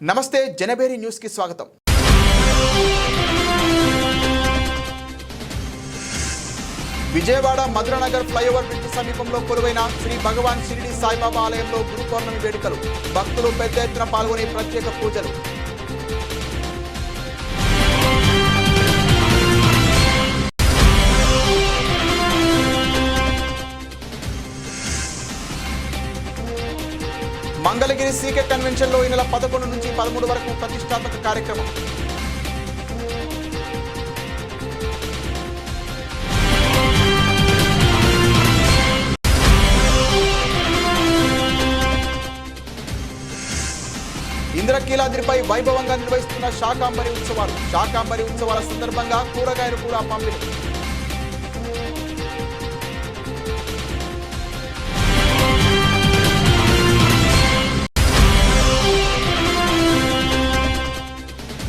నమస్తే జనబేరి న్యూస్ కి స్వాగతం. విజయవాడ మధురనగర్ ఫ్లైఓవర్ బ్రిడ్జి సమీపంలో కొలువైన శ్రీ భగవాన్ షిరిడి సాయిబాబా ఆలయంలో గురు పౌర్ణమి వేడుకలు. భక్తులు పెద్ద ఎత్తున పాల్గొని ప్రత్యేక పూజలు. మంగళగిరి సీకే కన్వెన్షన్లో ఈ నెల 11 నుంచి 13 వరకు ప్రతిష్టాత్మక కార్యక్రమం. ఇంద్రకీలాద్రిపై వైభవంగా నిర్వహిస్తున్న శాకాంబరి ఉత్సవాలు. శాకాంబరి ఉత్సవాల సందర్భంగా కూరగాయలు కూడా పంపిణీ.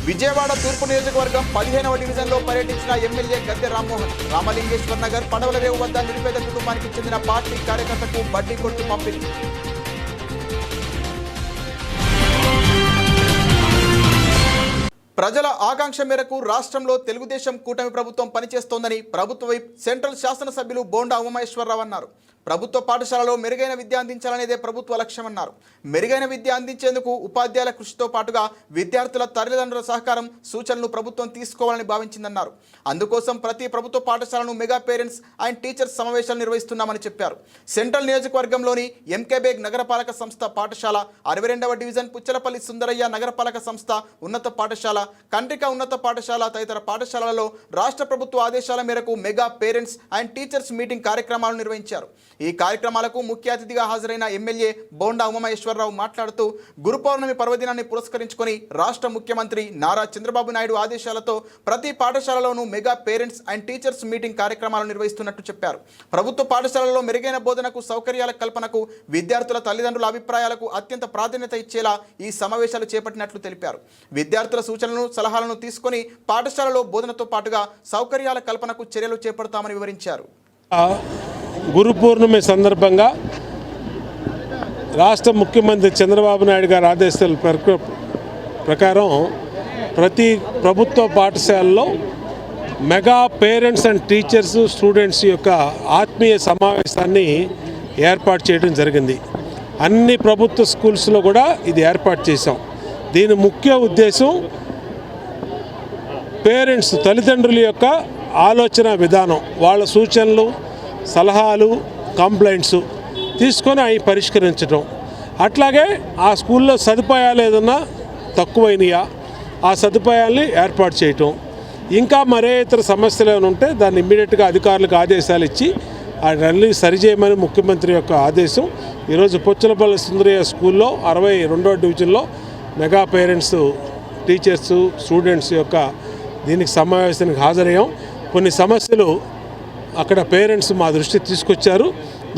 విజయవాడ తూర్పు నియోజకవర్గం 15వ డివిజన్లో పర్యటించిన ఎమ్మెల్యే గద్దె రామ్మోహన్. రామలింగేశ్వర్ నగర్ పడవల రేవు వద్ద నిరుపేద కుటుంబానికి చెందిన పార్టీ కార్యకర్తకు బడ్డీ కొట్టు పంపిణీ. ప్రజల ఆకాంక్ష మేరకు రాష్ట్రంలో తెలుగుదేశం కూటమి ప్రభుత్వం పనిచేస్తోందని ప్రభుత్వ వైప్ సెంట్రల్ శాసనసభ్యులు బోండా ఉమామేశ్వరరావు అన్నారు. ప్రభుత్వ పాఠశాలలో మెరుగైన విద్య అందించాలనేదే ప్రభుత్వ లక్ష్యమన్నారు. మెరుగైన విద్య అందించేందుకు ఉపాధ్యాయుల కృషితో పాటుగా విద్యార్థుల తల్లిదండ్రుల సహకారం సూచనలు ప్రభుత్వం తీసుకోవాలని భావించిందన్నారు. అందుకోసం ప్రతి ప్రభుత్వ పాఠశాలను మెగా పేరెంట్స్ అండ్ టీచర్స్ సమావేశాలు నిర్వహిస్తున్నామని చెప్పారు. సెంట్రల్ నియోజకవర్గంలోని ఎంకేబేగ్ నగరపాలక సంస్థ పాఠశాల, 62వ డివిజన్ పుచ్చలపల్లి సుందరయ్య నగరపాలక సంస్థ ఉన్నత పాఠశాల, కండ్రిక ఉన్నత పాఠశాల తదితర పాఠశాలలలో రాష్ట్ర ప్రభుత్వ ఆదేశాల మేరకు mega parents and teachers meeting కార్యక్రమాలు నిర్వహించారు. ఈ కార్యక్రమాలకు ముఖ్య అతిథిగా హాజరైన ఎమ్మెల్యే బోండా ఉమామేశ్వరరావు మాట్లాడుతూ గురు పౌర్ణమి పర్వదినాన్ని పురస్కరించుకొని రాష్ట్ర ముఖ్యమంత్రి నారా చంద్రబాబు నాయుడు ఆదేశాలతో ప్రతి పాఠశాలలోనూ mega parents and teachers meeting కార్యక్రమాలు నిర్వహిస్తున్నట్టు చెప్పారు. ప్రభుత్వ పాఠశాలల్లో మెరుగైన బోధనకు, సౌకర్యాల కల్పనకు, విద్యార్థుల తల్లిదండ్రుల అభిప్రాయాలకు అత్యంత ప్రాధాన్యత ఇచ్చేలా ఈ సమావేశాలు చేపట్టినట్లు తెలిపారు. విద్యార్థుల సూచనలను, సలహాలను తీసుకొని పాఠశాలలో బోధనతో పాటుగా సౌకర్యాల కల్పనకు చర్యలు చేపడతామని వివరించారు. గురు పూర్ణిమ సందర్భంగా రాష్ట్ర ముఖ్యమంత్రి చంద్రబాబు నాయుడు గారి ఆదేశాల ప్రకారం ప్రతి ప్రభుత్వ పాఠశాలలో mega parents and teachers, students యొక్క ఆత్మీయ సమావేశాన్ని ఏర్పాటు చేయడం జరిగింది. అన్ని ప్రభుత్వ స్కూల్స్లో కూడా ఇది ఏర్పాటు చేశాం. దీని ముఖ్య ఉద్దేశం పేరెంట్స్, తల్లిదండ్రుల యొక్క ఆలోచన విధానం, వాళ్ళ సూచనలు, సలహాలు, కంప్లైంట్స్ తీసుకొని అవి పరిష్కరించడం. అట్లాగే ఆ స్కూల్లో సదుపాయాలు ఏదన్నా తక్కువైనయా ఆ సదుపాయాల్ని ఏర్పాటు చేయటం. ఇంకా మరే ఇతర సమస్యలు ఏమైనా ఉంటే దాన్ని ఇమ్మీడియట్గా అధికారులకు ఆదేశాలు ఇచ్చి అవన్నీ సరిచేయమని ముఖ్యమంత్రి యొక్క ఆదేశం. ఈరోజు పుచ్చలపల్లి సుందరయ్య స్కూల్లో 62వ డివిజన్లో మెగా పేరెంట్స్, టీచర్స్, స్టూడెంట్స్ యొక్క దీనికి సమావేశానికి హాజరయ్యాం. కొన్ని సమస్యలు అక్కడ పేరెంట్స్ మా దృష్టికి తీసుకొచ్చారు.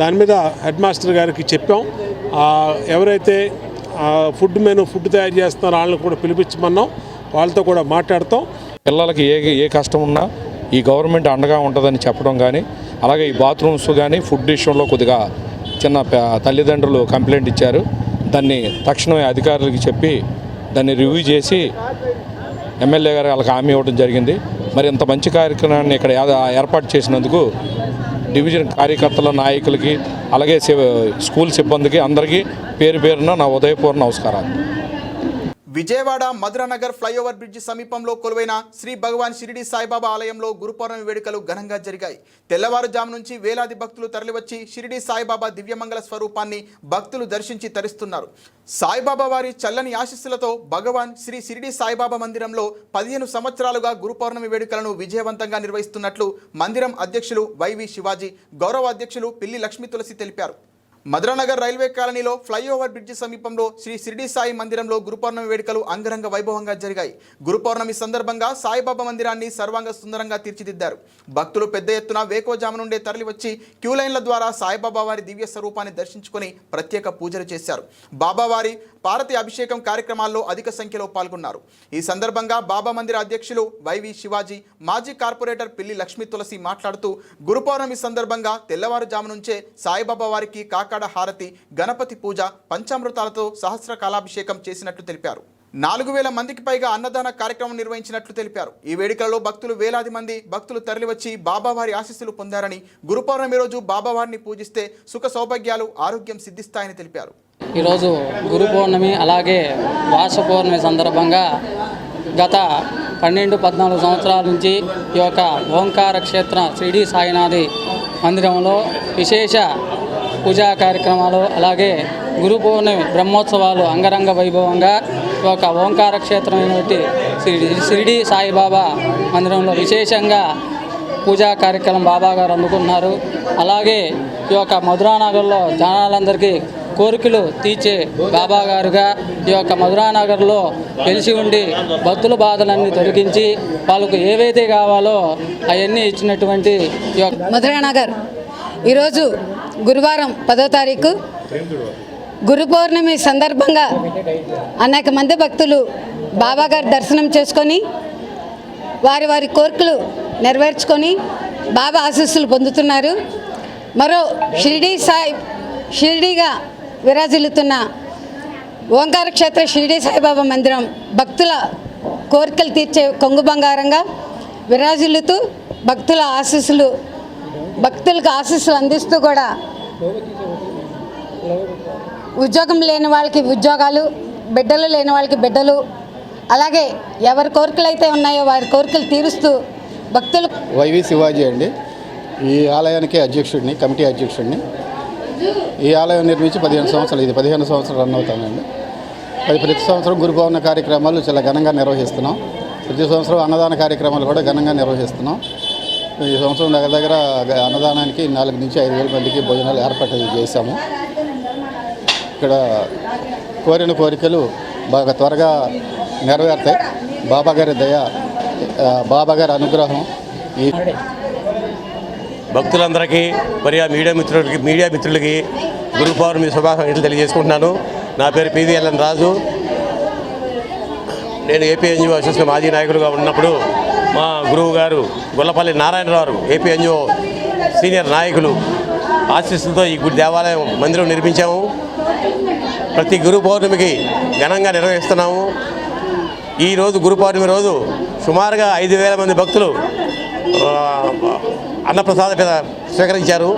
దాని మీద హెడ్ మాస్టర్ గారికి చెప్పాం. ఎవరైతే ఫుడ్ తయారు చేస్తున్నారో వాళ్ళని కూడా పిలిపించమన్నాం. వాళ్ళతో కూడా మాట్లాడతాం. పిల్లలకి ఏ కష్టం ఉన్నా ఈ గవర్నమెంట్ అండగా ఉంటుందని చెప్పడం కానీ, అలాగే ఈ బాత్రూమ్స్ కానీ ఫుడ్ విషయంలో కొద్దిగా చిన్న తల్లిదండ్రులు కంప్లైంట్ ఇచ్చారు. దాన్ని తక్షణమే అధికారులకి చెప్పి దాన్ని రివ్యూ చేసి ఎమ్మెల్యే గారు వాళ్ళకి హామీ ఇవ్వడం జరిగింది. మరి ఇంత మంచి కార్యక్రమాన్ని ఇక్కడ ఏర్పాటు చేసినందుకు డివిజన్ కార్యకర్తల, నాయకులకి, అలాగే స్కూల్ సిబ్బందికి అందరికీ పేరు పేరున నా ఉదయపూర్ణ నమస్కారాలు. విజయవాడ మధురనగర్ ఫ్లైఓవర్ బ్రిడ్జి సమీపంలో కొలువైన శ్రీ భగవాన్ షిరిడి సాయిబాబా ఆలయంలో గురు పౌర్ణమి వేడుకలు ఘనంగా జరిగాయి. తెల్లవారుజాము నుంచి వేలాది భక్తులు తరలివచ్చి షిరిడి సాయిబాబా దివ్యమంగళ స్వరూపాన్ని భక్తులు దర్శించి తరిస్తున్నారు. సాయిబాబా వారి చల్లని ఆశీస్సులతో భగవాన్ శ్రీ షిరిడి సాయిబాబా మందిరంలో 15 సంవత్సరాలుగా గురు పౌర్ణమి వేడుకలను విజయవంతంగా నిర్వహిస్తున్నట్లు మందిరం అధ్యక్షులు వైవి శివాజీ, గౌరవ అధ్యక్షులు పిల్లి లక్ష్మీ తులసి తెలిపారు. మధురనగర్ రైల్వే కాలనీలో ఫ్లైఓవర్ బ్రిడ్జి సమీపంలో శ్రీ షిరిడి సాయి మందిరంలో గురు పౌర్ణమి వేడుకలు అంగరంగ వైభవంగా జరిగాయి. గురు పౌర్ణమి సందర్భంగా సాయిబాబా మందిరాన్ని సర్వాంగ సుందరంగా తీర్చిదిద్దారు. భక్తులు పెద్ద ఎత్తున వేకోజాము నుండే తరలివచ్చి క్యూ లైన్ల ద్వారా సాయిబాబా వారి దివ్య స్వరూపాన్ని దర్శించుకొని ప్రత్యేక పూజలు చేశారు. బాబావారి పార్వతి అభిషేకం కార్యక్రమాల్లో అధిక సంఖ్యలో పాల్గొన్నారు. ఈ సందర్భంగా బాబా మందిర అధ్యక్షులు వైవి శివాజీ, మాజీ కార్పొరేటర్ పిల్లి లక్ష్మీ తులసి మాట్లాడుతూ గురు పౌర్ణమి సందర్భంగా తెల్లవారుజాము నుంచే సాయిబాబా వారికి కాకాడ హారతి, గణపతి పూజ, పంచామృతాలతో సహస్ర కాలాభిషేకం చేసినట్లు తెలిపారు. 4000 మందికి పైగా అన్నదాన కార్యక్రమం నిర్వహించినట్లు తెలిపారు. ఈ వేడుకలలో వేలాది మంది భక్తులు తరలివచ్చి బాబావారి ఆశీస్సులు పొందారని, గురు పౌర్ణమి రోజు బాబావారిని పూజిస్తే సుఖ సౌభాగ్యాలు, ఆరోగ్యం సిద్ధిస్తాయని తెలిపారు. ఈరోజు గురు పౌర్ణమి అలాగే వాస పౌర్ణమి సందర్భంగా గత 12-14 సంవత్సరాల నుంచి ఈ యొక్క ఓంకార క్షేత్ర షిరిడి సాయినాథి మందిరంలో విశేష పూజా కార్యక్రమాలు అలాగే గురు పౌర్ణమి బ్రహ్మోత్సవాలు అంగరంగ వైభవంగా ఈ యొక్క ఓంకార క్షేత్రమైనటువంటి షిరిడి సాయిబాబా మందిరంలో విశేషంగా పూజా కార్యక్రమం బాబాగారు అందుకున్నారు. అలాగే ఈ యొక్క మధురానగర్లో జనాలందరికీ కోరికలు తీర్చే బాబాగారుగా ఈ యొక్క మధురానగర్లో వెలిసి ఉండి భక్తుల బాధలన్నీ తొలగించి వాళ్ళకు ఏవైతే కావాలో అవన్నీ ఇచ్చినటువంటి ఈ యొక్క మధురానగర్ ఈరోజు గురువారం 10వ తారీఖు గురు పౌర్ణమి సందర్భంగా అనేక మంది భక్తులు బాబాగారి దర్శనం చేసుకొని వారి వారి కోరికలు నెరవేర్చుకొని బాబా ఆశీస్సులు పొందుతున్నారు. మరో షిరిడీగా విరాజిల్లుతున్న ఓంకార క్షేత్ర షిరిడి సాయిబాబా మందిరం భక్తుల కోరికలు తీర్చే కొంగు బంగారంగా విరాజిల్లుతూ భక్తులకు ఆశీస్సులు అందిస్తూ కూడా ఉద్యోగం లేని వాళ్ళకి ఉద్యోగాలు, బిడ్డలు లేని వాళ్ళకి బిడ్డలు, అలాగే ఎవరి కోరికలు అయితే ఉన్నాయో వారి కోరికలు తీరుస్తూ భక్తులు. వైవి శివాజీ అండి, ఈ ఆలయానికి అధ్యక్షుడిని, కమిటీ అధ్యక్షుడిని. ఈ ఆలయం నిర్మించి 15 సంవత్సరాలు, ఇది 15 సంవత్సరాలు రన్ అవుతామండి. ప్రతి సంవత్సరం గురు పౌర్ణమి కార్యక్రమాలు చాలా ఘనంగా నిర్వహిస్తున్నాం. ప్రతి సంవత్సరం అన్నదాన కార్యక్రమాలు కూడా ఘనంగా నిర్వహిస్తున్నాం. ఈ సంవత్సరం దగ్గర అన్నదానానికి 4 నుంచి 5,000 మందికి భోజనాలు ఏర్పాటు చేశాము. ఇక్కడ కోరిన కోరికలు బాగా త్వరగా నెరవేరుతాయి. బాబాగారి దయ, బాబాగారి అనుగ్రహం. ఈ భక్తులందరికీ మరియు మీడియా మిత్రులకి గురు పౌర్ణమి శుభాకాంక్షలు తెలియజేసుకుంటున్నాను. నా పేరు పివిఎల్ఎన్ రాజు. నేను ఏపీఎన్జిఓ అసోసియేషన్ మాజీ నాయకులుగా ఉన్నప్పుడు మా గురువు గారు గొల్లపల్లి నారాయణరావు ఏపీఎన్జిఓ సీనియర్ నాయకులు ఆశీస్సులతో ఈ గుడి దేవాలయం మందిరం నిర్మించాము. ప్రతి గురు పౌర్ణమికి ఘనంగా నిర్వహిస్తున్నాము. ఈరోజు గురు పౌర్ణమి రోజు సుమారుగా 5,000 మంది భక్తులు అన్నప్రసాద స్వీకరించారు.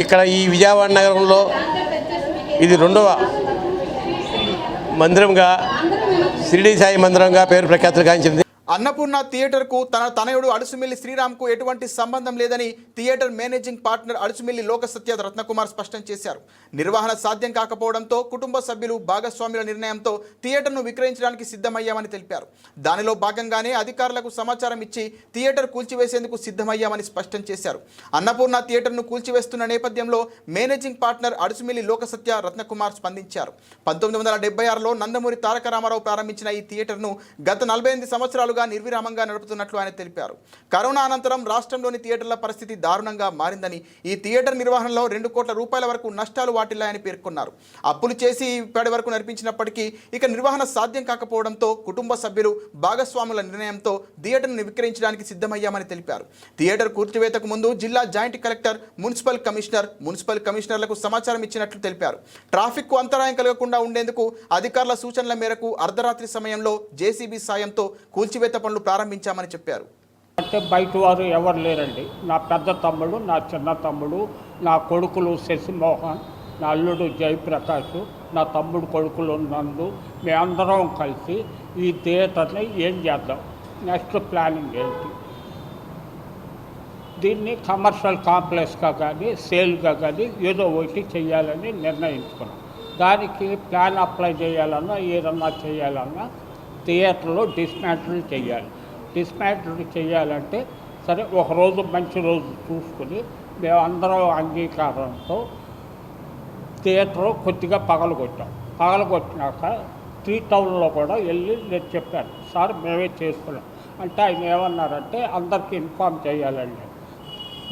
ఇక్కడ ఈ విజయవాడ నగరంలో ఇది 2వ మందిరంగా షిరిడి సాయి మందిరంగా పేరు ప్రఖ్యాతులు గాంచింది. అన్నపూర్ణ థియేటర్కు తన తనయుడు అడుసుమిల్లి శ్రీరామ్కు ఎటువంటి సంబంధం లేదని theatre managing partner Adusumilli Lokasatya Ratnakumar స్పష్టం చేశారు. నిర్వహణ సాధ్యం కాకపోవడంతో కుటుంబ సభ్యులు భాగస్వాముల నిర్ణయంతో థియేటర్ను విక్రయించడానికి సిద్ధమయ్యామని తెలిపారు. దానిలో భాగంగానే అధికారులకు సమాచారం ఇచ్చి థియేటర్ కూల్చివేసేందుకు సిద్ధమయ్యామని స్పష్టం చేశారు. అన్నపూర్ణ థియేటర్ను కూల్చివేస్తున్న నేపథ్యంలో మేనేజింగ్ పార్ట్నర్ అడుసుమిల్లి లోకసత్య రత్నకుమార్ స్పందించారు. 1976లో నందమూరి తారక రామారావు ప్రారంభించిన ఈ థియేటర్ను గత 48 సంవత్సరాలు నిర్విరామంగా నడుపుతున్నట్లు ఆయన తెలిపారు. కరోనా అనంతరం రాష్ట్రంలోని థియేటర్ల పరిస్థితి దారుణంగా మారిందని, ఈ థియేటర్ నిర్వహణలో 2 కోట్ల రూపాయల వరకు నష్టాలు వాటిల్లాయని పేర్కొన్నారు. అప్పులు చేసి ఇప్పటి వరకు నడిపించినప్పటికీ ఇక నిర్వహణ సాధ్యం కాకపోవడంతో కుటుంబ సభ్యులు భాగస్వాముల నిర్ణయంతో థియేటర్ను విక్రయించడానికి సిద్ధమయ్యామని తెలిపారు. థియేటర్ కూర్చివేతకు ముందు జిల్లా జాయింట్ కలెక్టర్, మున్సిపల్ కమిషనర్లకు సమాచారం ఇచ్చినట్లు తెలిపారు. ట్రాఫిక్కు అంతరాయం కలగకుండా ఉండేందుకు అధికారుల సూచనల మేరకు అర్ధరాత్రి సమయంలో జేసీబీ సాయంతో కూల్చివేత పనులు ప్రారంభించామని చెప్పారు. అంటే బయట వారు ఎవరు లేరండి. నా పెద్ద తమ్ముడు, నా చిన్న తమ్ముడు, నా కొడుకులు శశిమోహన్, నా అల్లుడు జయప్రకాష్, నా తమ్ముడు కొడుకులు నందు, మేమందరం కలిసి ఈ థియేటర్ని ఏం చేద్దాం, నెక్స్ట్ ప్లానింగ్ ఏంటి, దీన్ని కమర్షియల్ కాంప్లెక్స్గా కానీ సేల్గా కానీ ఏదో ఒకటి చేయాలని నిర్ణయించుకున్నాం. దానికి ప్లాన్ అప్లై చేయాలన్నా ఏదన్నా చేయాలన్నా థియేటర్లో డిస్మాంటిల్ చేయాలి. డిస్మాంటిల్ చేయాలంటే సరే ఒకరోజు మంచి రోజు చూసుకుని మేమందరం అంగీకారంతో థియేటర్ కొద్దిగా పగలగొట్టినాక 3 టౌన్లో కూడా వెళ్ళి నేను చెప్పాను, సార్ మేమే చేసుకున్నాం అంటే ఆయన ఏమన్నారంటే అందరికీ ఇన్ఫామ్ చేయాలండి.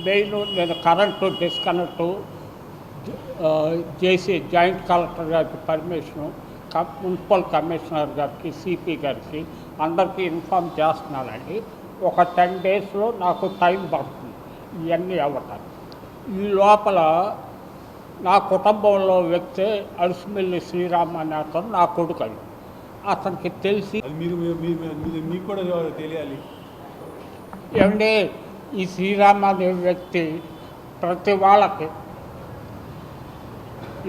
మెయిన్ నేను కరెంటు డిస్కనెక్టు చేసి జాయింట్ కలెక్టర్ గారికి పర్మిషను, మున్సిపల్ కమిషనర్ గారికి, సిపి గారికి అందరికీ ఇన్ఫామ్ చేస్తున్నానండి. ఒక 10 డేస్లో నాకు టైం పడుతుంది ఇవన్నీ అవ్వటానికి. ఈ లోపల నా కుటుంబంలో వ్యక్తి అరుసుమిల్లి శ్రీరామ్ అనే అతను నా కొడుకు. అతనికి తెలిసి మీకు కూడా తెలియాలి. ఏమంటే ఈ శ్రీరామ్ అనే వ్యక్తి ప్రతి వాళ్ళకి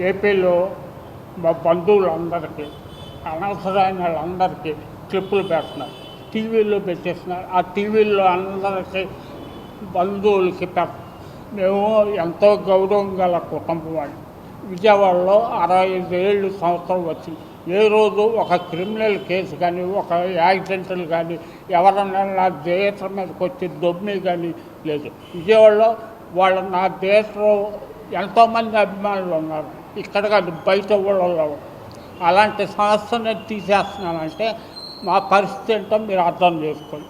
ఏపీలో మా బంధువులందరికీ అనవసరమైన వాళ్ళందరికీ క్లిప్పులు పెడుతున్నారు, టీవీల్లో పెట్టేస్తున్నారు. ఆ టీవీల్లో అందరికీ బంధువులకి మేము ఎంతో గౌరవం గల కుటుంబం అని. విజయవాడలో 65 సంవత్సరం వచ్చింది. ఏ రోజు ఒక క్రిమినల్ కేసు కానీ, ఒక యాక్సిడెంట్లు కానీ, ఎవరన్నా నా థియేటర్ మీదకి వచ్చి దొమ్మి కానీ లేదు. విజయవాడలో నా థియేటర్లో ఎంతోమంది అభిమానులు ఉన్నారు. ఇక్కడ కాదు, బయట ఊళ్ళలో. అలాంటి సంస్థను తీసేస్తున్నానంటే మా పరిస్థితి ఏంటో మీరు అర్థం చేసుకోండి.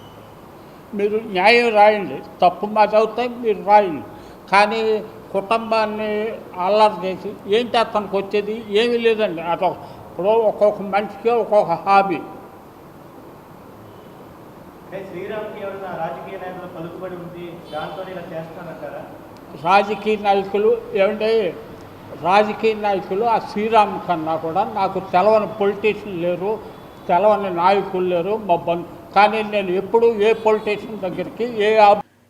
మీరు న్యాయం రాయండి, తప్పు మాది అవుతాయి, మీరు రాయండి. కానీ కుటుంబాన్ని అల్లరి చేసి ఏంటి అతనికి వచ్చేది ఏమీ లేదండి. ఇప్పుడు ఒక్కొక్క మనిషికి ఒక్కొక్క హాబీ. రాజకీయ నాయకులు ఏమంటే రాజకీయ నాయకులు ఆ శ్రీరామ్ కన్నా కూడా నాకు తెలవని పొలిటీషియన్ లేరు, తెలవని నాయకులు లేరు మా కానీ నేను ఎప్పుడు ఏ పొలిటీషియన్ దగ్గరికి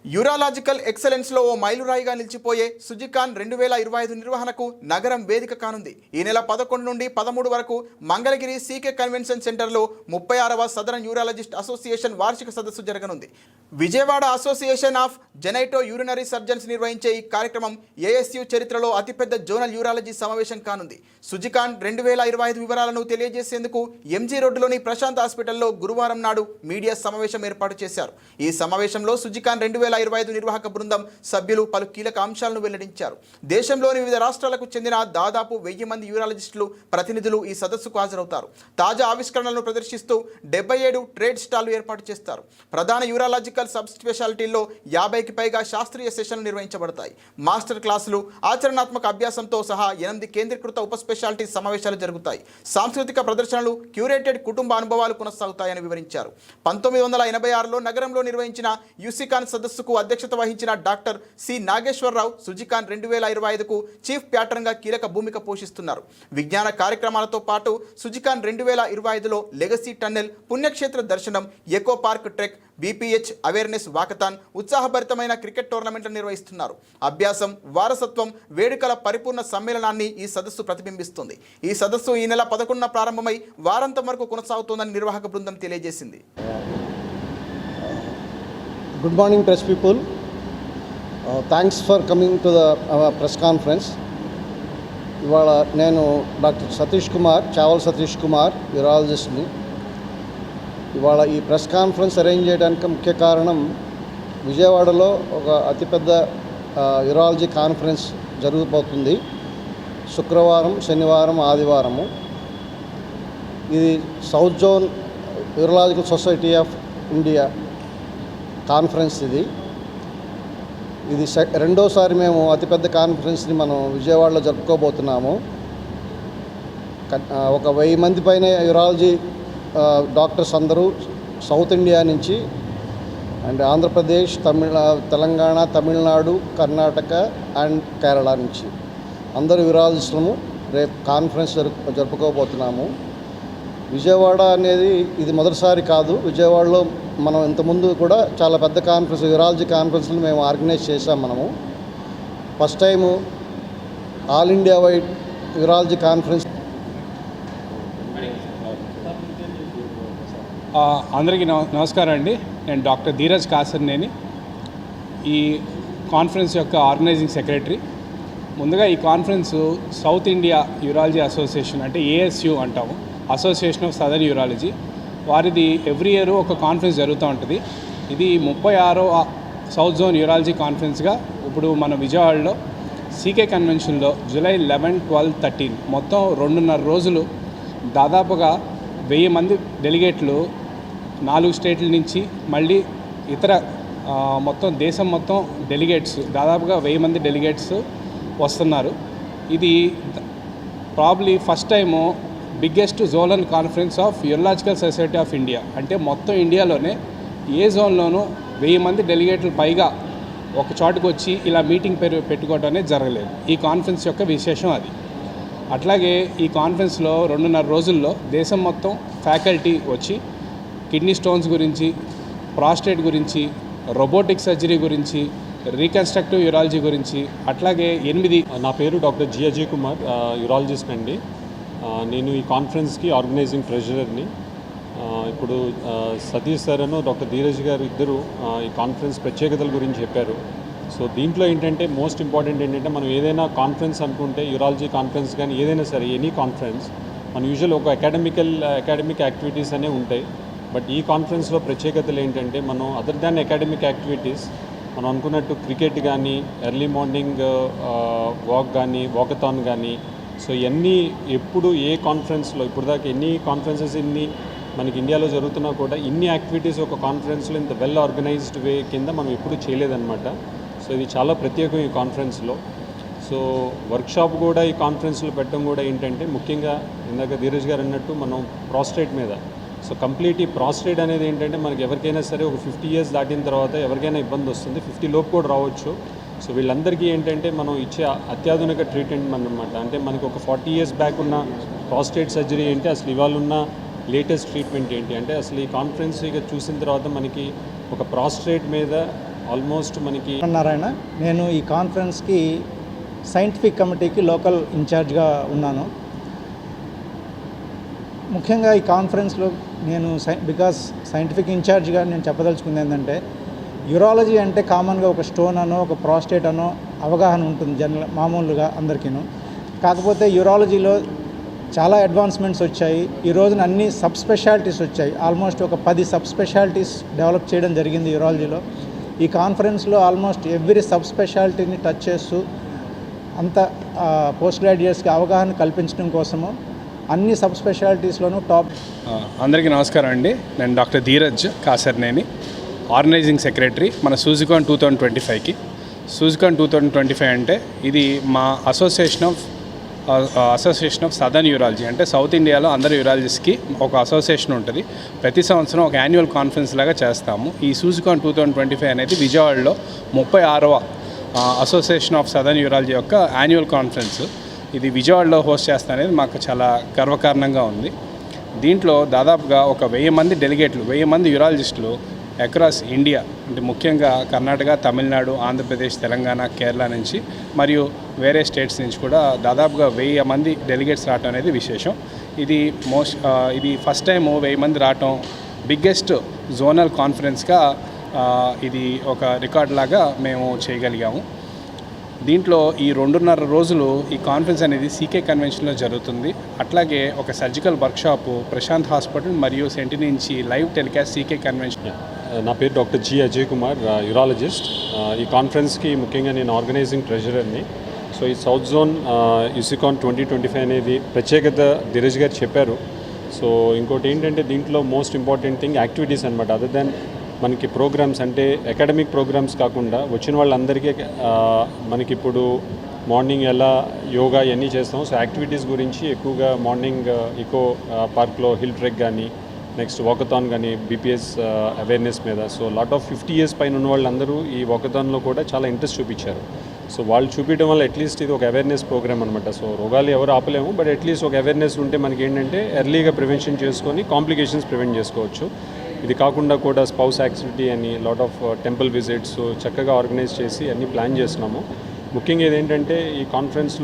యూరాలజికల్ ఎక్సలెన్స్లో ఓ మైలురాయిగా నిలిచిపోయే సుజికాన్ 2025 నిర్వహణకు నగరం వేదిక కానుంది. ఈ నెల 11 నుండి 13 వరకు మంగళగిరి సీకే కన్వెన్షన్ సెంటర్లో 36వ సదరన్ యూరాలజిస్ట్ అసోసియేషన్ వార్షిక సదస్సు జరగనుంది. Vijayawada association of genitourinary surgeons నిర్వహించే ఈ కార్యక్రమం ఏఎస్యు చరిత్రలో అతిపెద్ద జోనల్ యూరాలజీ సమావేశం కానుంది. సుజికాన్ 2025 వివరాలను తెలియజేసేందుకు ఎంజీ రోడ్డులోని ప్రశాంత్ హాస్పిటల్లో గురువారం నాడు మీడియా సమావేశం ఏర్పాటు చేశారు. ఈ సమావేశంలో సుజికాన్ 2025 నిర్వాహక బృందం సభ్యులు పలు కీలక అంశాలను వెల్లడించారు. దేశంలోని వివిధ రాష్ట్రాలకు చెందిన దాదాపు 1000 మంది యూరాలజిస్టులు ప్రతినిధులు ఈ సదస్సుకు హాజరవుతారు. తాజా ఆవిష్కరణలను ప్రదర్శిస్తూ 77 ట్రేడ్ స్టాళ్లు ఏర్పాటు చేస్తారు. ప్రధాన యూరాలజికల్ సబ్ స్పెషాలిటీల్లో 50కి పైగా శాస్త్రీయ సెషన్లు నిర్వహించబడతాయి. మాస్టర్ క్లాసులు, ఆచరణాత్మక అభ్యాసంతో సహా 8 కేంద్రీకృత ఉప స్పెషాలిటీ సమావేశాలు జరుగుతాయి. సాంస్కృతిక ప్రదర్శనలు, క్యూరేటెడ్ కుటుంబ అనుభవాలు కొనసాగుతాయని వివరించారు. 1986లో నగరంలో నిర్వహించిన యూసికాన్ సదస్సుకు అధ్యక్షత వహించిన డాక్టర్ సి నాగేశ్వరరావు సుజికాన్ 2025కు చీఫ్ ప్యాటర్న్గా కీలక భూమిక పోషిస్తున్నారు. విజ్ఞాన కార్యక్రమాలతో పాటు సుజికాన్ 2025లో లెగసీ టన్నెల్, పుణ్యక్షేత్ర దర్శనం, eco park trek, BPH awareness walkathon, ఉత్సాహభరితమైన క్రికెట్ టోర్నమెంట్లు నిర్వహిస్తున్నారు. అభ్యాసం, వారసత్వం, వేడుకల పరిపూర్ణ సమ్మేళనాన్ని ఈ సదస్సు ప్రతిబింబిస్తుంది. ఈ సదస్సు ఈ నెల 11న ప్రారంభమై వారాంతం వరకు కొనసాగుతోందని నిర్వాహక బృందం తెలియజేసింది. Good morning, press people. Thanks for coming to the press conference. ఇవాళ నేను డాక్టర్ సతీష్ కుమార్, చావల్ సతీష్ కుమార్, యూరాలజిస్ట్ని. ఇవాళ ఈ ప్రెస్ కాన్ఫరెన్స్ అరేంజ్ చేయడానికి ముఖ్య కారణం విజయవాడలో ఒక అతిపెద్ద యూరాలజీ కాన్ఫరెన్స్ జరగబోతుంది. శుక్రవారం, శనివారం, ఆదివారము. ఇది south zone urological society of India conference. ఇది రెండోసారి మేము అతిపెద్ద కాన్ఫరెన్స్ని మనం విజయవాడలో జరుపుకోబోతున్నాము. ఒక 1000 మంది పైన యూరాలజీ డాక్టర్స్ అందరూ సౌత్ ఇండియా నుంచి అండ్ ఆంధ్రప్రదేశ్, తెలంగాణ, తమిళనాడు, కర్ణాటక అండ్ కేరళ నుంచి అందరూ యూరాలజిస్టులము రేపు కాన్ఫరెన్స్ జరుపుకోబోతున్నాము. విజయవాడ అనేది ఇది మొదటిసారి కాదు. విజయవాడలో మనం ఇంతకుముందు కూడా చాలా పెద్ద కాన్ఫరెన్స్, యూరాలజీ కాన్ఫరెన్స్లు మేము ఆర్గనైజ్ చేశాం. మనము first time all India wide urology conference. అందరికీ నమస్కారం అండి. నేను డాక్టర్ ధీరజ్ కాసర్నేని, ఈ కాన్ఫరెన్స్ యొక్క ఆర్గనైజింగ్ సెక్రటరీ. ముందుగా ఈ conference south India urology association, అంటే ఏఎస్యు అంటాము, అసోసియేషన్ ఆఫ్ సదర్న్ యూరాలజీ, వారిది ఎవ్రీ ఇయర్ ఒక కాన్ఫరెన్స్ జరుగుతూ ఉంటుంది. ఇది 36వ సౌత్ జోన్ యూరాలజీ కాన్ఫరెన్స్గా ఇప్పుడు మన విజయవాడలో సీకే కన్వెన్షన్లో జూలై 11, 12, 13 మొత్తం 2.5 రోజులు దాదాపుగా 1000 మంది డెలిగేట్లు 4 స్టేట్ల నుంచి, మళ్ళీ ఇతర మొత్తం దేశం మొత్తం డెలిగేట్స్ దాదాపుగా 1000 మంది డెలిగేట్స్ వస్తున్నారు. ఇది probably first time biggest zonal conference of urological society of India. అంటే మొత్తం ఇండియాలోనే ఏ జోన్లోనూ 1000 మంది డెలిగేట్లు పైగా ఒక చోటుకు వచ్చి ఇలా మీటింగ్ పెట్టుకోవడం అనేది జరగలేదు. ఈ కాన్ఫరెన్స్ యొక్క విశేషం అది. అట్లాగే ఈ కాన్ఫరెన్స్లో 2.5 రోజుల్లో దేశం మొత్తం ఫ్యాకల్టీ వచ్చి కిడ్నీ స్టోన్స్ గురించి, ప్రాస్టేట్ గురించి, రోబోటిక్ సర్జరీ గురించి, రీకన్స్ట్రక్టివ్ యూరాలజీ గురించి, అట్లాగే 8. నా పేరు doctor G Ajay Kumar, urologist అండి. నేను ఈ కాన్ఫరెన్స్కి ఆర్గనైజింగ్ ట్రెజరర్ని. ఇప్పుడు సతీష్ సార్ అను డాక్టర్ ధీరజ్ గారు ఇద్దరు ఈ కాన్ఫరెన్స్ ప్రత్యేకతల గురించి చెప్పారు. సో దీంట్లో ఏంటంటే మోస్ట్ ఇంపార్టెంట్ ఏంటంటే మనం ఏదైనా కాన్ఫరెన్స్ అనుకుంటే యూరాలజీ కాన్ఫరెన్స్ కానీ ఏదైనా సరే ఎనీ కాన్ఫరెన్స్ మన యూజువల్ ఒక అకాడమిక్ యాక్టివిటీస్ అనేవి ఉంటాయి. బట్ ఈ కాన్ఫరెన్స్లో ప్రత్యేకతలు ఏంటంటే మనం అదర్ దాన్ అకాడమిక్ యాక్టివిటీస్ మనం అనుకున్నట్టు క్రికెట్ కానీ, ఎర్లీ మార్నింగ్ వాక్ కానీ, వాకథాన్ కానీ, సో ఇవన్నీ ఎప్పుడు ఏ కాన్ఫరెన్స్లో ఇప్పుడు దాకా ఎన్ని కాన్ఫరెన్సెస్ మనకి ఇండియాలో జరుగుతున్నా కూడా ఇన్ని యాక్టివిటీస్ ఒక కాన్ఫరెన్స్లో ఇంత వెల్ ఆర్గనైజ్డ్ వే కింద మనం ఎప్పుడు చేయలేదన్నమాట. సో ఇది చాలా ప్రత్యేకం ఈ కాన్ఫరెన్స్లో. సో వర్క్షాప్ కూడా ఈ కాన్ఫరెన్స్లో పెట్టడం కూడా ఏంటంటే ముఖ్యంగా ఇందాక ధీరజ్ గారు అన్నట్టు మనం ప్రాస్టేట్ మీద. సో కంప్లీట్ ఈ ప్రాస్టేట్ అనేది ఏంటంటే మనకి ఎవరికైనా సరే ఒక 50 years దాటిన తర్వాత ఎవరికైనా ఇబ్బంది వస్తుంది, 50 లోపు కూడా రావచ్చు. సో వీళ్ళందరికీ ఏంటంటే మనం ఇచ్చే అత్యాధునిక ట్రీట్మెంట్ అన్నమాట. అంటే మనకి ఒక 40 years బ్యాక్ ఉన్న ప్రాస్టేట్ సర్జరీ ఏంటి, అసలు ఇవాళ ఉన్న లేటెస్ట్ ట్రీట్మెంట్ ఏంటి అంటే అసలు ఈ కాన్ఫరెన్స్ ఇక చూసిన తర్వాత మనకి ఒక ప్రాస్టేట్ మీద ఆల్మోస్ట్ మనకి. నారాయణ, నేను ఈ కాన్ఫరెన్స్కి సైంటిఫిక్ కమిటీకి లోకల్ ఇన్ఛార్జ్గా ఉన్నాను. ముఖ్యంగా ఈ కాన్ఫరెన్స్లో నేను బికాస్ సైంటిఫిక్ ఇన్ఛార్జ్గా నేను చెప్పదలుచుకుంది ఏంటంటే యూరాలజీ అంటే కామన్గా ఒక స్టోన్ అనో ఒక ప్రాస్టేట్ అనో అవగాహన ఉంటుంది జనరల్ మామూలుగా అందరికీను. కాకపోతే యూరాలజీలో చాలా అడ్వాన్స్మెంట్స్ వచ్చాయి. ఈ రోజున అన్ని సబ్ స్పెషాలిటీస్ వచ్చాయి. ఆల్మోస్ట్ ఒక 10 సబ్ స్పెషాలిటీస్ డెవలప్ చేయడం జరిగింది యూరాలజీలో. ఈ కాన్ఫరెన్స్లో ఆల్మోస్ట్ ఎవ్రీ సబ్ స్పెషాలిటీని టచ్ చేస్తూ అంత పోస్ట్ గ్రాడ్యుయేట్స్కి అవగాహన కల్పించడం కోసము అన్ని సబ్ స్పెషాలిటీస్లోనూ టాప్. అందరికీ నమస్కారం అండి. నేను doctor Dheeraj Kasarneni, organising secretary మన సూజికాన్ 2025కి. సూజికాన్ 2025 అంటే ఇది మా అసోసియేషన్ ఆఫ్ సదర్న్ యూరాలజీ, అంటే సౌత్ ఇండియాలో అందరు యూరాలజిస్ట్కి ఒక అసోసియేషన్ ఉంటుంది. ప్రతి సంవత్సరం ఒక యాన్యువల్ కాన్ఫరెన్స్ లాగా చేస్తాము. ఈ సూజికాన్ 2025 అనేది విజయవాడలో 36వ అసోసియేషన్ ఆఫ్ సదర్న్ యూరాలజీ యొక్క యాన్యువల్ కాన్ఫరెన్స్. ఇది విజయవాడలో హోస్ట్ చేస్తా అనేది మాకు చాలా గర్వకారణంగా ఉంది. దీంట్లో దాదాపుగా ఒక 1000 మంది డెలిగేట్లు, 1000 మంది యూరాలజిస్టులు అక్రాస్ ఇండియా, అంటే ముఖ్యంగా కర్ణాటక, తమిళనాడు, ఆంధ్రప్రదేశ్, తెలంగాణ, కేరళ నుంచి మరియు వేరే స్టేట్స్ నుంచి కూడా దాదాపుగా 1000 మంది డెలిగేట్స్ రావటం అనేది విశేషం. ఇది ఫస్ట్ టైం 1000 మంది రావటం, బిగ్గెస్ట్ జోనల్ కాన్ఫరెన్స్గా ఇది ఒక రికార్డ్ లాగా మేము చేయగలిగాము. దీంట్లో ఈ 2.5 రోజులు ఈ కాన్ఫరెన్స్ అనేది సీకే కన్వెన్షన్లో జరుగుతుంది. అట్లాగే ఒక సర్జికల్ వర్క్షాపు ప్రశాంత్ హాస్పిటల్ మరియు సెంటినీ నుంచి లైవ్ టెలికాస్ట్ సీకే కన్వెన్షన్. నా పేరు doctor G Ajay Kumar, urologist. ఈ కాన్ఫరెన్స్కి ముఖ్యంగా నేను ఆర్గనైజింగ్ ట్రెజరర్ని. సో ఈ సౌత్ జోన్ యూసికాన్ 2025 అనేది ప్రత్యేకత ధీరజ్ గారు చెప్పారు. సో ఇంకోటి ఏంటంటే దీంట్లో మోస్ట్ ఇంపార్టెంట్ థింగ్ యాక్టివిటీస్ అనమాట. అదర్ దాన్ మనకి ప్రోగ్రామ్స్ అంటే అకాడమిక్ ప్రోగ్రామ్స్ కాకుండా వచ్చిన వాళ్ళందరికీ మనకిప్పుడు మార్నింగ్ ఎలా యోగా ఇవన్నీ చేస్తాం. సో యాక్టివిటీస్ గురించి ఎక్కువగా మార్నింగ్ ఈకో పార్క్లో హిల్ ట్రెక్ కానీ, నెక్స్ట్ వాకథాన్ కానీ, బీపీఎస్ అవేర్నెస్ మీద. సో లాట్ ఆఫ్ 50 years పైన ఉన్న వాళ్ళందరూ ఈ వాకథాన్లో కూడా చాలా ఇంట్రెస్ట్ చూపించారు. సో వాళ్ళు చూపించడం వల్ల అట్లీస్ట్ ఇది ఒక అవేర్నెస్ ప్రోగ్రామ్ అనమాట. సో రోగాలు ఎవరు ఆపలేము, బట్ అట్లీస్ట్ ఒక అవేర్నెస్ ఉంటే మనకి ఏంటంటే ఎర్లీగా ప్రివెన్షన్ చేసుకొని కాంప్లికేషన్స్ ప్రివెంట్ చేసుకోవచ్చు. ఇది కాకుండా కూడా స్పౌస్ యాక్టివిటీ అని లాట్ ఆఫ్ టెంపుల్ విజిట్స్ చక్కగా ఆర్గనైజ్ చేసి అన్నీ ప్లాన్ చేస్తున్నాము. ముఖ్యంగా ఏదేంటంటే ఈ కాన్ఫరెన్స్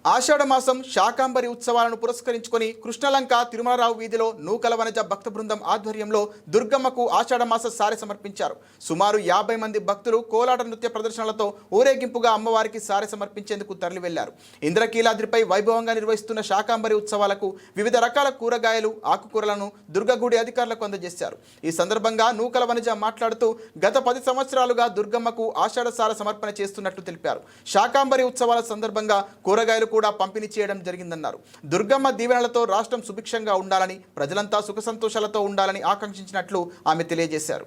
ఆషాఢ మాసం శాకాంబరి ఉత్సవాలను పురస్కరించుకొని కృష్ణలంక తిరుమలరావు వీధిలో నూకల వనజ భక్త బృందం ఆధ్వర్యంలో దుర్గమ్మకు ఆషాఢ మాస సారె సమర్పించారు. సుమారు 50 మంది భక్తులు కోలాట నృత్య ప్రదర్శనలతో ఊరేగింపుగా అమ్మవారికి సారె సమర్పించేందుకు తరలి వెళ్లారు. ఇంద్రకీలాద్రిపై వైభవంగా నిర్వహిస్తున్న శాకాంబరి ఉత్సవాలకు వివిధ రకాల కూరగాయలు, ఆకుకూరలను దుర్గగుడి అధికారులకు అందజేశారు. ఈ సందర్భంగా నూకల వనజ మాట్లాడుతూ గత 10 సంవత్సరాలుగా దుర్గమ్మకు ఆషాఢ సార సమర్పణ చేస్తున్నట్లు తెలిపారు. శాకాంబరి ఉత్సవాల సందర్భంగా కూరగాయలు కూడా పంపిణీ చేయడం జరిగిందన్నారు. దుర్గమ్మ దీవెనలతో రాష్ట్రం సుభిక్షంగా ఉండాలని, ప్రజలంతా సుఖ సంతోషాలతో ఉండాలని ఆకాంక్షించినట్లు ఆమె తెలియజేశారు.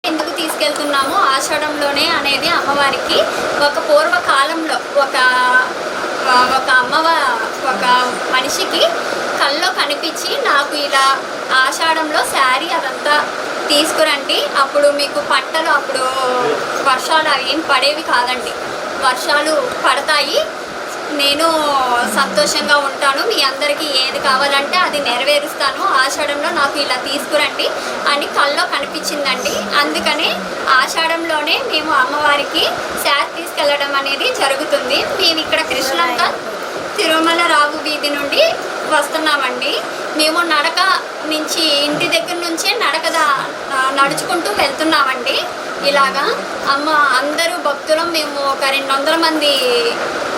ఎందుకు తీసుకెళ్తున్నాము ఆషాఢంలోనే అనేది అమ్మవారికి ఒక పూర్వకాలంలో ఒక మనిషికి కల్లో కనిపించి నాకు ఇలా ఆషాఢంలో శారీ అదంతా తీసుకురండి. అప్పుడు మీకు పంటలు అప్పుడు వర్షాలు అవి ఏం పడేవి కాదండి. వర్షాలు పడతాయి, నేను సంతోషంగా ఉంటాను, మీ అందరికీ ఏది కావాలంటే అది నెరవేరుస్తాను, ఆషాఢంలో నాకు ఇలా తీసుకురండి అని కల్లో కనిపించిందండి. అందుకనే ఆషాఢంలోనే మేము అమ్మవారికి శారీ తీసుకెళ్ళడం అనేది జరుగుతుంది. మేము ఇక్కడ కృష్ణలంక తిరుమల రావు వీధి నుండి వస్తున్నామండి. మేము నడక నుంచి ఇంటి దగ్గర నుంచే నడుచుకుంటూ వెళ్తున్నామండి. ఇలాగా అమ్మ అందరూ భక్తులం మేము ఒక 200 మంది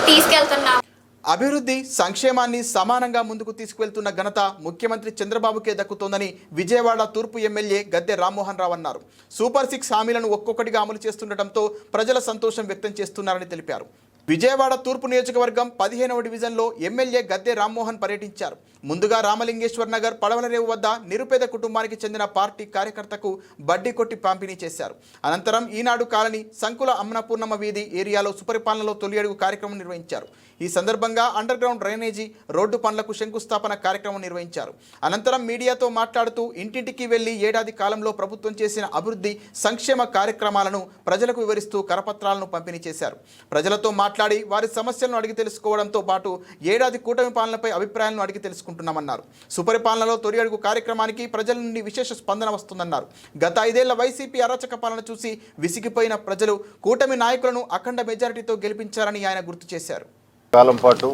తీసుకెళ్తున్నాం. అభివృద్ధి సంక్షేమాన్ని సమానంగా ముందుకు తీసుకువెళ్తున్న ఘనత ముఖ్యమంత్రి చంద్రబాబుకే దక్కుతోందని విజయవాడ తూర్పు ఎమ్మెల్యే గద్దె రామ్మోహన్ రావు అన్నారు. సూపర్ 6 హామీలను ఒక్కొక్కటిగా అమలు చేస్తుండటంతో ప్రజల సంతోషం వ్యక్తం చేస్తున్నారని తెలిపారు. విజయవాడ తూర్పు నియోజకవర్గం 15వ డివిజన్లో ఎమ్మెల్యే గద్దె రామ్మోహన్ పర్యటించారు. ముందుగా రామలింగేశ్వర్ నగర్ పడవలరేవు వద్ద నిరుపేద కుటుంబానికి చెందిన పార్టీ కార్యకర్తకు బడ్డీ కొట్టి పంపిణీ చేశారు. అనంతరం ఈనాడు కాలనీ సంకుల అమ్మనపూర్ణమ్మ వీధి ఏరియాలో సుపరిపాలనలో తొలి అడుగు కార్యక్రమం నిర్వహించారు. ఈ సందర్భంగా అండర్ గ్రౌండ్ డ్రైనేజీ రోడ్డు పనులకు శంకుస్థాపన కార్యక్రమం నిర్వహించారు. అనంతరం మీడియాతో మాట్లాడుతూ ఇంటింటికి వెళ్లి ఏడాది కాలంలో ప్రభుత్వం చేసిన అభివృద్ధి సంక్షేమ కార్యక్రమాలను ప్రజలకు వివరిస్తూ కరపత్రాలను పంపిణీ చేశారు. ప్రజలతో మాట్లాడి వారి సమస్యలను అడిగి తెలుసుకోవడంతో పాటు ఏడాది కూటమి పాలనపై అభిప్రాయాలను అడిగి తెలుసుకుంటున్నామన్నారు. సుపరిపాలనలో తొలి అడుగు కార్యక్రమానికి ప్రజల నుండి విశేష స్పందన వస్తుందన్నారు. గత 5 ఏళ్ల వైసీపీ అరాచక పాలన చూసి విసిగిపోయిన ప్రజలు కూటమి నాయకులను అఖండ మెజారిటీతో గెలిపించారని ఆయన గుర్తు చేశారు. కాలం పాటు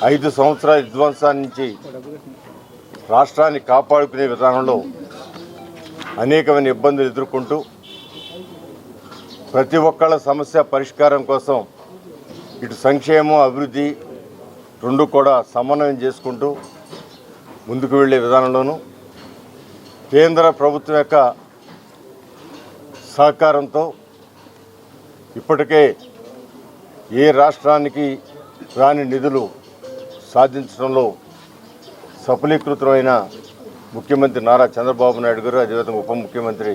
5 సంవత్సరాల విధ్వంసాన్ని నుంచి రాష్ట్రాన్ని కాపాడుకునే విధానంలో అనేకమైన ఇబ్బందులు ఎదుర్కొంటూ ప్రతి ఒక్కళ్ళ సమస్య పరిష్కారం కోసం ఇటు సంక్షేమం అభివృద్ధి రెండు కూడా సమన్వయం చేసుకుంటూ ముందుకు వెళ్ళే విధానంలోనూ కేంద్ర ప్రభుత్వం యొక్క సహకారంతో ఇప్పటికే ఏ రాష్ట్రానికి రాని నిధులు సాధించడంలో సఫలీకృతమైన ముఖ్యమంత్రి నారా చంద్రబాబు నాయుడు గారు, అదేవిధంగా ఉప ముఖ్యమంత్రి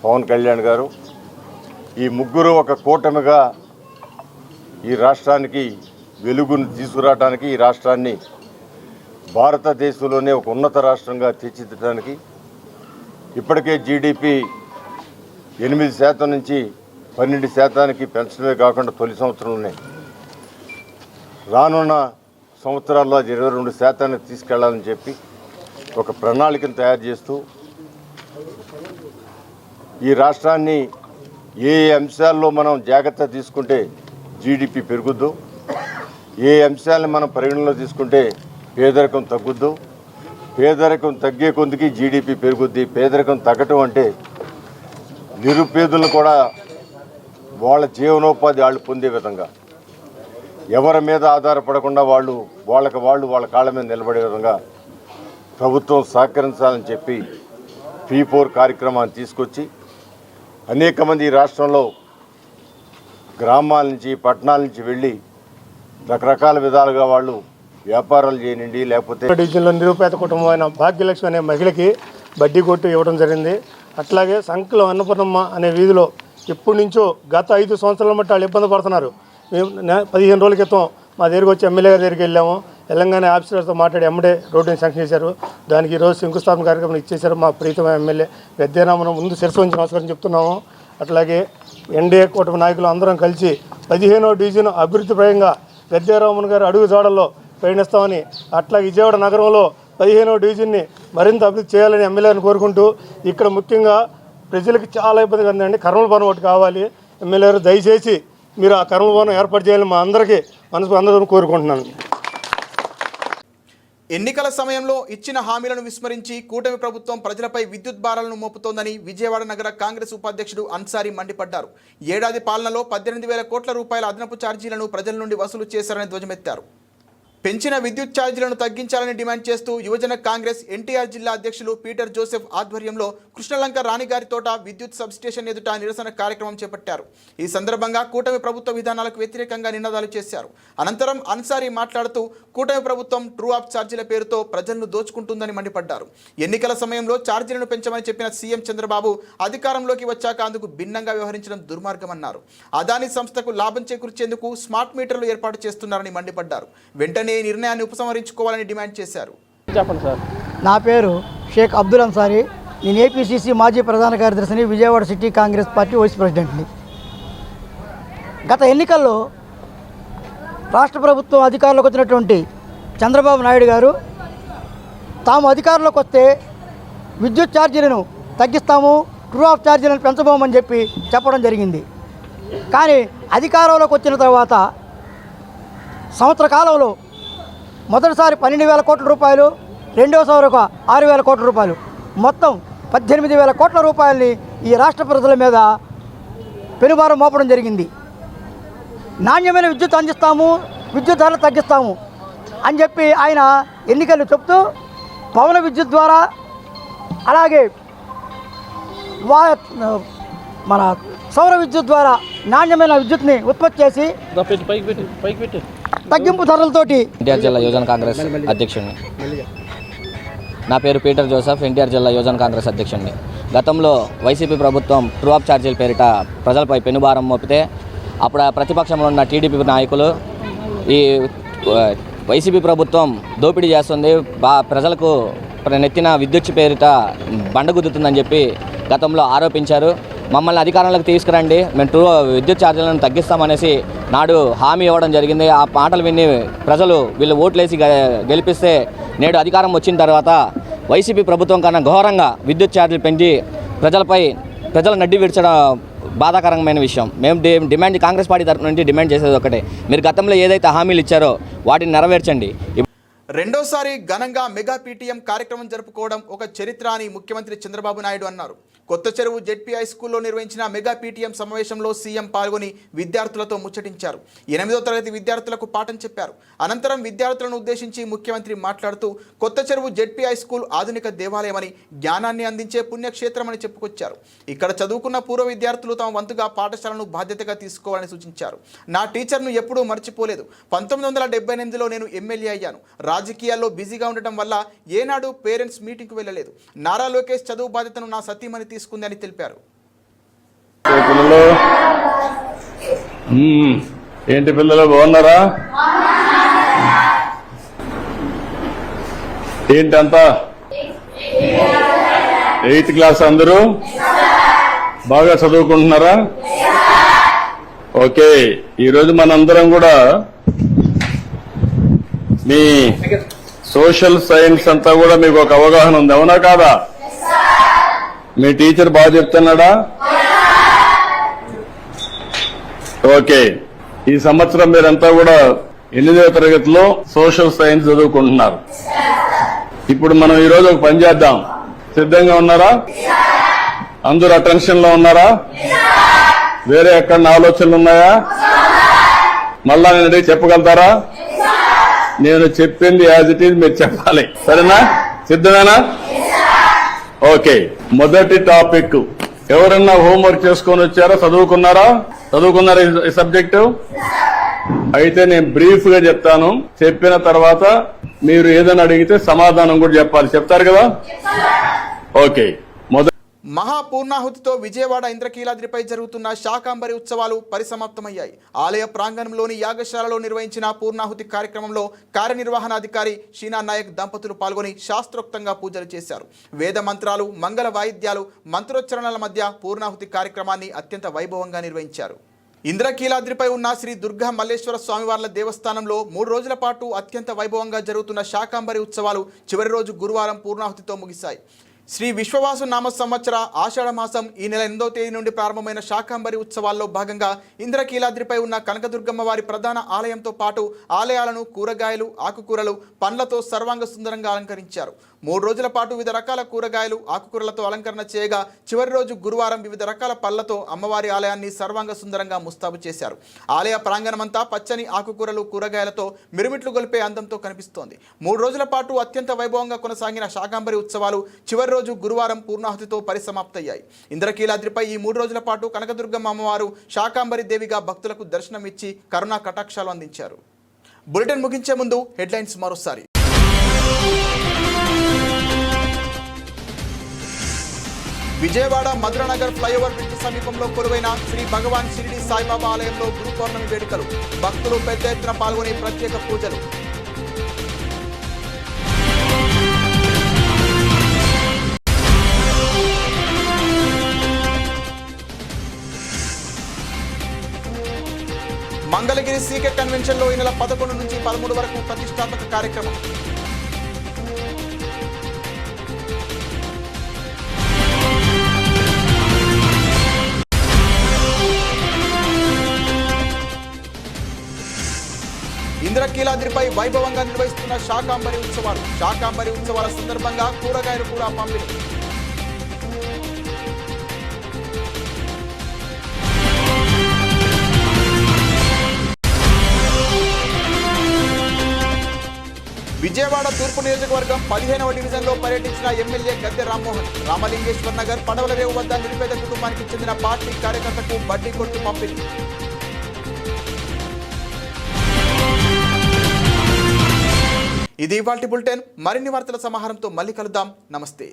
పవన్ కళ్యాణ్ గారు, ఈ ముగ్గురు ఒక కూటమిగా ఈ రాష్ట్రానికి వెలుగును తీసుకురావడానికి, ఈ రాష్ట్రాన్ని భారతదేశంలోనే ఒక ఉన్నత రాష్ట్రంగా తీర్చిదిద్దడానికి ఇప్పటికే జీడిపి 8% నుంచి 12% పెంచడమే కాకుండా తొలి సంవత్సరంలోనే రానున్న సంవత్సరాల్లో అది 22% తీసుకెళ్లాలని చెప్పి ఒక ప్రణాళికను తయారు చేస్తూ ఈ రాష్ట్రాన్ని ఏ అంశాల్లో మనం జాగ్రత్త తీసుకుంటే జీడిపి పెరుగుద్దు, ఏ అంశాలను మనం పరిగణలో తీసుకుంటే పేదరికం తగ్గుద్దు, పేదరికం తగ్గే కొద్దికి జీడిపి పెరుగుద్ది. పేదరికం తగ్గటం అంటే నిరుపేదలను కూడా వాళ్ళ జీవనోపాధి వాళ్ళు పొందే విధంగా, ఎవరి మీద ఆధారపడకుండా వాళ్ళ కాళ్ళ మీద నిలబడే విధంగా ప్రభుత్వం సహకరించాలని చెప్పి P4 కార్యక్రమాన్ని తీసుకొచ్చి అనేక మంది ఈ రాష్ట్రంలో గ్రామాల నుంచి పట్టణాల నుంచి వెళ్ళి రకరకాల విధాలుగా వాళ్ళు వ్యాపారాలు చేయనండి, లేకపోతే డివిజన్లో నిరుపేద కుటుంబమైన భాగ్యలక్ష్మి అనే మహిళకి బడ్డీ కొట్టు ఇవ్వడం జరిగింది. అట్లాగే సంకుల అన్నపూర్ణమ్మ అనే వీధిలో ఎప్పటి నుంచో గత 5 సంవత్సరాల మట్టి వాళ్ళు ఇబ్బంది పడుతున్నారు. మేము 15 రోజుల క్రితం మా దగ్గరికి వచ్చి ఎమ్మెల్యే గారి దగ్గరికి వెళ్ళాము. తెలంగాణ ఆఫీసర్తో మాట్లాడి ఎమ్మడే రోడ్డుని శాంక్షన్ చేశారు. దానికి ఈరోజు శంకుస్థాపన కార్యక్రమం ఇచ్చేశారు మా ప్రీతమ ఎమ్మెల్యే గద్దెరామను. ముందు శిరస్సు వంచి నమస్కారం చెప్తున్నాము. అట్లాగే ఎన్డీఏ కూటమి నాయకులు అందరం కలిసి 15వ డివిజన్ అభివృద్ధి పరంగా గద్దెరామన్ గారు అడుగు జాడల్లో ప్రయాణిస్తామని, అట్లాగే విజయవాడ నగరంలో 15వ డివిజన్ని మరింత అభివృద్ధి చేయాలని ఎమ్మెల్యేని కోరుకుంటూ, ఇక్కడ ముఖ్యంగా ప్రజలకు చాలా ఇబ్బందిగా ఉందండి. కర్మల భవనం ఒకటి కావాలి. ఎమ్మెల్యే గారు దయచేసి మీరు ఆ కర్మల భవనం ఏర్పాటు చేయాలని మా అందరికీ అందరూ కోరుకుంటున్నాను. ఎన్నికల సమయంలో ఇచ్చిన హామీలను విస్మరించి కూటమి ప్రభుత్వం ప్రజలపై విద్యుత్ భారాలను మోపుతోందని విజయవాడ నగర కాంగ్రెస్ ఉపాధ్యక్షుడు అన్సారీ మండిపడ్డారు. ఏడాది పాలనలో 18,000 కోట్ల రూపాయల అదనపు ఛార్జీలను ప్రజల నుండి వసూలు చేశారని ధ్వజమెత్తారు. పెంచిన విద్యుత్ ఛార్జీలను తగ్గించాలని డిమాండ్ చేస్తూ యువజన కాంగ్రెస్ ఎన్టీఆర్ జిల్లా అధ్యక్షులు పీటర్ జోసెఫ్ ఆధ్వర్యంలో కృష్ణలంక రాణిగారి తోట విద్యుత్ సబ్స్టేషన్ ఎదుట నిరసన కార్యక్రమం చేపట్టారు. ఈ సందర్భంగా కూటమి ప్రభుత్వ విధానాలకు వ్యతిరేకంగా నినాదాలు చేశారు. అనంతరం అన్సారీ మాట్లాడుతూ కూటమి ప్రభుత్వం ట్రూ అప్ ఛార్జీల పేరుతో ప్రజలను దోచుకుంటుందని మండిపడ్డారు. ఎన్నికల సమయంలో ఛార్జీలను పెంచమని చెప్పిన సీఎం చంద్రబాబు అధికారంలోకి వచ్చాక అందుకు భిన్నంగా వ్యవహరించడం దుర్మార్గమన్నారు. అదానీ సంస్థకు లాభం చేకూర్చేందుకు స్మార్ట్ మీటర్లు ఏర్పాటు చేస్తున్నారని మండిపడ్డారు. వెంటనే ఈ నిర్ణయాన్ని ఉపసంహరించుకోవాలని డిమాండ్ చేశారు. చెప్పండి సార్. నా పేరు షేక్ అబ్దుల్ అన్సారీ. నేను ఏపీసీసీ మాజీ ప్రధాన కార్యదర్శిని, Vijayawada city Congress party vice ప్రెసిడెంట్ని. గత ఎన్నికల్లో రాష్ట్ర ప్రభుత్వం అధికారంలోకి వచ్చినటువంటి చంద్రబాబు నాయుడు గారు తాము అధికారంలోకి వస్తే విద్యుత్ ఛార్జీలను తగ్గిస్తాము, ట్రూ ఆఫ్ ఛార్జీలను పెంచబోమని చెప్పడం జరిగింది. కానీ అధికారంలోకి వచ్చిన తర్వాత సంవత్సర కాలంలో మొదటిసారి 12,000 కోట్ల రూపాయలు, రెండోసారి ఒక 6,000 కోట్ల రూపాయలు, మొత్తం 18,000 కోట్ల రూపాయలని ఈ రాష్ట్ర ప్రజల మీద పెనుభారం మోపడం జరిగింది. నాణ్యమైన విద్యుత్ అందిస్తాము, విద్యుత్ ధరలు తగ్గిస్తాము అని చెప్పి ఆయన ఎన్నికలు చెప్తూ పవన విద్యుత్ ద్వారా అలాగే మన సౌర విద్యుత్ ద్వారా నాణ్యమైన విద్యుత్ని ఉత్పత్తి చేసి తగ్గింపు ధరలతోటి. ఎన్టీఆర్ జిల్లా యువజన కాంగ్రెస్ అధ్యక్షుడిని. నా పేరు పీటర్ జోసెఫ్, ఎన్టీఆర్ జిల్లా యువజన కాంగ్రెస్ అధ్యక్షుడిని. గతంలో వైసీపీ ప్రభుత్వం ట్రూ ఆఫ్ ఛార్జీల పేరిట ప్రజలపై పెనుభారం మోపితే అప్పుడు ప్రతిపక్షంలో ఉన్న టీడీపీ నాయకులు ఈ వైసీపీ ప్రభుత్వం దోపిడీ చేస్తుంది, ప్రజలకు నెత్తిన విద్యుత్ పేరిట బండగుద్దుతుందని చెప్పి గతంలో ఆరోపించారు. మమ్మల్ని అధికారంలోకి తీసుకురండి, మేము విద్యుత్ ఛార్జీలను తగ్గిస్తామనేసి నాడు హామీ ఇవ్వడం జరిగింది. ఆ మాటలు విని ప్రజలు వీళ్ళు ఓట్లేసి గెలిపిస్తే నేడు అధికారం వచ్చిన తర్వాత వైసీపీ ప్రభుత్వం కన్నా ఘోరంగా విద్యుత్ ఛార్జీలు పెంచి ప్రజల నడ్డి విడిచడం బాధాకరమైన విషయం. మేము డిమాండ్ కాంగ్రెస్ పార్టీ తరఫు నుండి డిమాండ్ చేసేది ఒకటే, మీరు గతంలో ఏదైతే హామీలు ఇచ్చారో వాటిని నెరవేర్చండి. రెండోసారి ఘనంగా మెగా పీటీఎం కార్యక్రమం జరుపుకోవడం ఒక చరిత్ర అని ముఖ్యమంత్రి చంద్రబాబు నాయుడు అన్నారు. కొత్త చెరువు జెడ్పీఐ స్కూల్లో నిర్వహించిన మెగా పీటీఎం సమావేశంలో సీఎం పాల్గొని విద్యార్థులతో ముచ్చటించారు. 8వ తరగతి విద్యార్థులకు పాఠం చెప్పారు. అనంతరం విద్యార్థులను ఉద్దేశించి ముఖ్యమంత్రి మాట్లాడుతూ కొత్త చెరువు జెడ్పీఐ స్కూల్ ఆధునిక దేవాలయమని, జ్ఞానాన్ని అందించే పుణ్యక్షేత్రమని చెప్పుకొచ్చారు. ఇక్కడ చదువుకున్న పూర్వ విద్యార్థులు తమ వంతుగా పాఠశాలను బాధ్యతగా తీసుకోవాలని సూచించారు. నా టీచర్ను ఎప్పుడూ మర్చిపోలేదు. 1978లో నేను ఎమ్మెల్యే అయ్యాను. రాజకీయాల్లో బిజీగా ఉండటం వల్ల ఏనాడు పేరెంట్స్ మీటింగ్కు వెళ్ళలేదు. నారా లోకేష్ చదువు బాధ్యతను నా సతీమణి తీసుకుంది అని తెలిపారు. ఏంటి పిల్లలు బాగున్నారా? ఏంటంతా 8th క్లాస్ అందరూ బాగా చదువుకుంటున్నారా? ఓకే, ఈరోజు మనందరం కూడా మీ సోషల్ సైన్స్ అంతా కూడా మీకు ఒక అవగాహన ఉంది, అవునా కాదా? మీ టీచర్ బాగా చెప్తున్నాడా? ఓకే, ఈ సంవత్సరం మీరంతా కూడా 8వ తరగతిలో సోషల్ సైన్స్ చదువుకుంటున్నారు. ఇప్పుడు మనం ఈరోజు ఒక పని చేద్దాం. సిద్ధంగా ఉన్నారా? అందరూ అటెన్షన్ లో ఉన్నారా? వేరే ఎక్కడ ఆలోచనలు ఉన్నాయా? మళ్ళా నేను చెప్పగలుగుతారా? నేను చెప్పింది యాజ్ ఇట్ ఈజ్ మీరు చెప్పాలి, సరేనా? సిద్ధమేనా? ఓకే, మొదటి టాపిక్ ఎవరన్నా హోంవర్క్ చేసుకొని వచ్చారా? చదువుకున్నారా ఈ సబ్జెక్టు? అయితే నేను బ్రీఫ్ గా చెప్తాను, చెప్పిన తర్వాత మీరు ఏదైనా అడిగితే సమాధానం కూడా చెప్పాలి. చెప్తారు కదా? ఓకే. మహాపూర్ణాహుతితో విజయవాడ ఇంద్రకీలాద్రిపై జరుగుతున్న శాకాంబరి ఉత్సవాలు పరిసమాప్తమయ్యాయి. ఆలయ ప్రాంగణంలోని యాగశాలలో నిర్వహించిన పూర్ణాహుతి కార్యక్రమంలో కార్యనిర్వహణాధికారి షీనా నాయక్ దంపతులు పాల్గొని శాస్త్రోక్తంగా పూజలు చేశారు. వేద మంత్రాలు, మంగళ వాయిద్యాలు, మంత్రోచ్చరణల మధ్య పూర్ణాహుతి కార్యక్రమాన్ని అత్యంత వైభవంగా నిర్వహించారు. ఇంద్రకీలాద్రిపై ఉన్న శ్రీ దుర్గా మల్లేశ్వర స్వామివార్ల దేవస్థానంలో 3 రోజుల పాటు అత్యంత వైభవంగా జరుగుతున్న శాకాంబరి ఉత్సవాలు చివరి రోజు గురువారం పూర్ణాహుతితో ముగిశాయి. శ్రీ విశ్వవాసు నామ సంవత్సర ఆషాఢ మాసం ఈ నెల 8వ తేదీ నుండి ప్రారంభమైన శాకాంబరి ఉత్సవాల్లో భాగంగా ఇంద్రకీలాద్రిపై ఉన్న కనకదుర్గమ్మ వారి ప్రధాన ఆలయంతో పాటు ఆలయాలను కూరగాయలు, ఆకుకూరలు, పండ్లతో సర్వాంగ సుందరంగా అలంకరించారు. 3 రోజుల పాటు వివిధ రకాల కూరగాయలు, ఆకుకూరలతో అలంకరణ చేయగా చివరి రోజు గురువారం వివిధ రకాల పళ్లతో అమ్మవారి ఆలయాన్ని సర్వాంగ సుందరంగా ముస్తాబు చేశారు. ఆలయ ప్రాంగణమంతా పచ్చని ఆకుకూరలు, కూరగాయలతో మిరుమిట్లు గొలిపే అందంతో కనిపిస్తోంది. 3 రోజుల పాటు అత్యంత వైభవంగా కొనసాగిన శాకాంబరి ఉత్సవాలు చివరి రోజు గురువారం పూర్ణాహుతితో పరిసమాప్తయ్యాయి. ఇంద్రకీలాద్రిపై ఈ 3 రోజుల పాటు కనకదుర్గమ్మ అమ్మవారు శాకాంబరి దేవిగా భక్తులకు దర్శనమిచ్చి కరుణా కటాక్షాలు అందించారు. బులెటిన్ ముగించే ముందు హెడ్లైన్స్ మరోసారి. విజయవాడ మధురనగర్ ఫ్లైఓవర్ బ్రిడ్జ్ సమీపంలో కొలువైన శ్రీ భగవాన్ షిరిడి సాయిబాబా ఆలయంలో గురు పౌర్ణమి వేడుకలు. భక్తులు పెద్ద ఎత్తున పాల్గొని ప్రత్యేక పూజలు. మంగళగిరి సీకే కన్వెన్షన్లో ఈ నెల 11 నుంచి 13 వరకు ప్రతిష్టాత్మక కార్యక్రమం. ఇంద్రకీలాద్రిపై వైభవంగా నిర్వహిస్తున్న శాకాంబరి ఉత్సవాలు. శాకాంబరి ఉత్సవాల సందర్భంగా కూరగాయలు కూడా పంపిణీ. విజయవాడ తూర్పు నియోజకవర్గం 15వ డివిజన్లో పర్యటించిన ఎమ్మెల్యే గద్దె రామ్మోహన్. రామలింగేశ్వర్ నగర్ పడవల రేవు వద్ద నిరుపేద కుటుంబానికి చెందిన పార్టీ కార్యకర్తకు బడ్డీ కొట్టు పంపిణీ. ఇది ఇవాల్టి బులెటిన్. మరిన్ని వార్తల సమాహారంతో మళ్ళీ కలుద్దాం. నమస్తే.